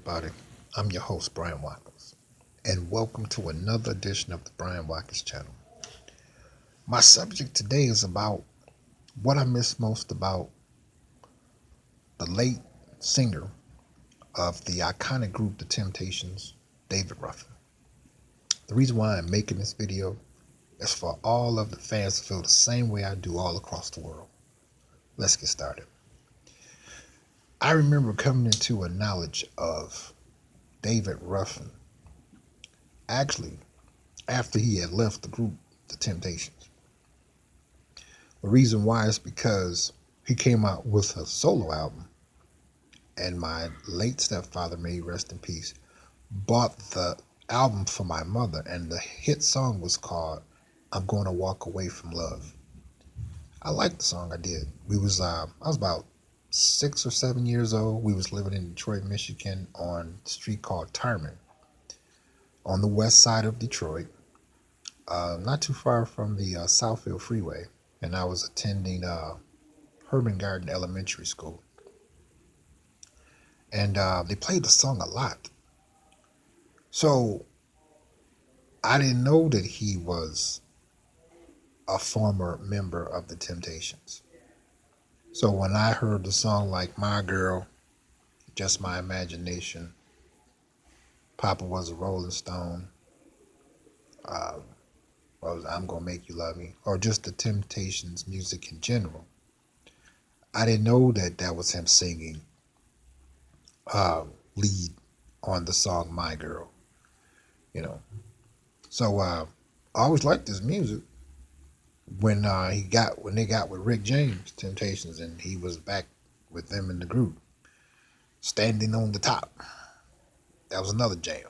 everybody? I'm your host, Brian Watkins, and welcome to another edition of the Brian Watkins channel. My subject today is about what I miss most about the late singer of the iconic group The Temptations, David Ruffin. The reason why I'm making this video is for all of the fans to feel the same way I do all across the world. Let's get started. I remember coming into a knowledge of David Ruffin actually after he had left the group The Temptations. The reason why is because he came out with a solo album, and my late stepfather, may he rest in peace, bought the album for my mother, and the hit song was called I'm Gonna Walk Away from Love. I liked the song, I did. I was about 6 or 7 years old. We was living in Detroit, Michigan on a street called Tarman on the west side of Detroit, not too far from the Southfield Freeway, and I was attending Herman Garden Elementary School. And they played the song a lot. So I didn't know that he was a former member of the Temptations. So when I heard the song like My Girl, Just My Imagination, Papa Was a Rolling Stone, I'm Gonna Make You Love Me, or just the Temptations music in general, I didn't know that that was him singing lead on the song My Girl, you know. So I always liked his music. When they got with Rick James, Temptations, and he was back with them in the group, Standing on the Top. That was another jam.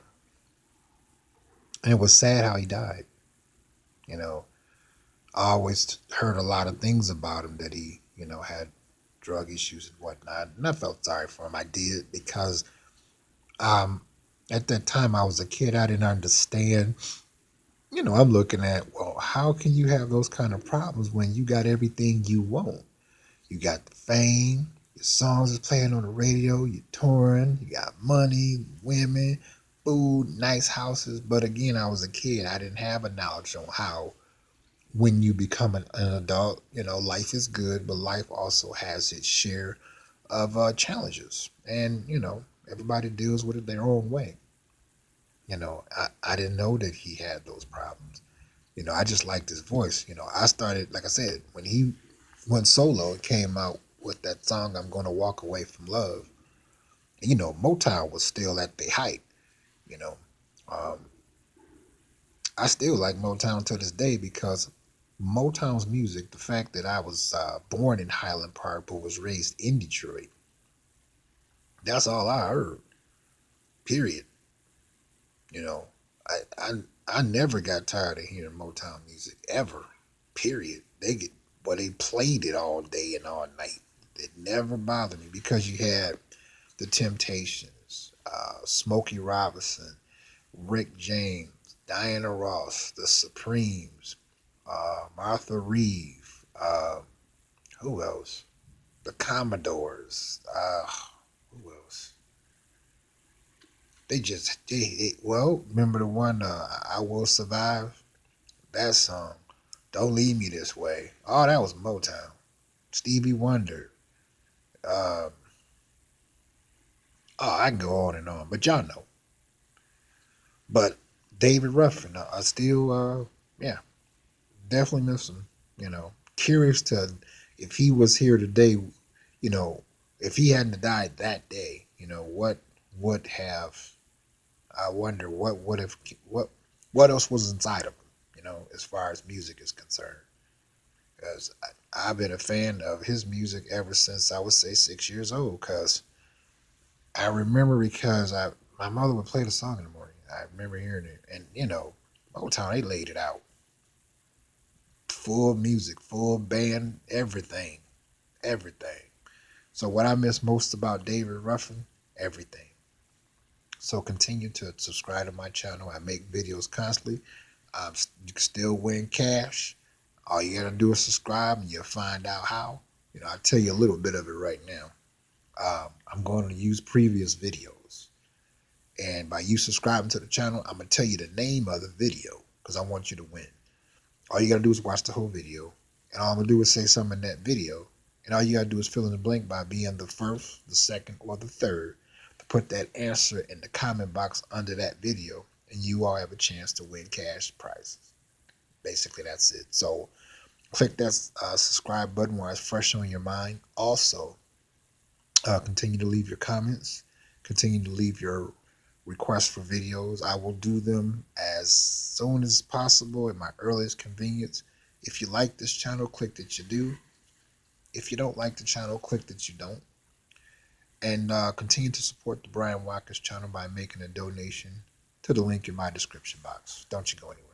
And it was sad how he died. You know, I always heard a lot of things about him, that he, had drug issues and whatnot. And I felt sorry for him. I did, because at that time I was a kid. I didn't understand. I'm looking at, well, how can you have those kind of problems when you got everything you want? You got the fame, your songs is playing on the radio, you're touring, you got money, women, food, nice houses. But again, I was a kid. I didn't have a knowledge on how, when you become an adult, life is good, but life also has its share of challenges. And, everybody deals with it their own way. I didn't know that he had those problems. I just liked his voice. I started, like I said, when he went solo and came out with that song, I'm Gonna Walk Away from Love. And, Motown was still at the height, you know. Um, I still like Motown to this day, because Motown's music, the fact that I was born in Highland Park but was raised in Detroit, that's all I heard, period. You know, I, I, I never got tired of hearing Motown music, ever, period. They played it all day and all night. It never bothered me, because you had the Temptations, Smokey Robinson, Rick James, Diana Ross, the Supremes, Martha Reeve, who else? The Commodores. Who else? Well, remember the one, I Will Survive? That song. Don't Leave Me This Way. Oh, that was Motown. Stevie Wonder. Uh, I can go on and on, but y'all know. But David Ruffin, I still, yeah, definitely miss him. Curious to, if he was here today, if he hadn't died that day, what would have, I wonder what would have, what else was inside of him, as far as music is concerned. Because I've been a fan of his music ever since, I would say, 6 years old. Because I remember, because my mother would play the song in the morning. I remember hearing it, and Motown, they laid it out, full music, full band, everything, everything. So what I miss most about David Ruffin, everything. So continue to subscribe to my channel. I make videos constantly. You can still win cash. All you gotta do is subscribe, and you'll find out how. I'll tell you a little bit of it right now. I'm going to use previous videos. And by you subscribing to the channel, I'm going to tell you the name of the video because I want you to win. All you got to do is watch the whole video. And all I'm going to do is say something in that video. And all you got to do is fill in the blank by being the first, the second, or the third to put that answer in the comment box under that video. And you all have a chance to win cash prizes. Basically, that's it. So click that subscribe button while it's fresh on your mind. Also, continue to leave your comments. Continue to leave your requests for videos. I will do them as soon as possible at my earliest convenience. If you like this channel, click that you do. If you don't like the channel, click that you don't. And continue to support the Brian Watkins channel by making a donation to the link in my description box. Don't you go anywhere.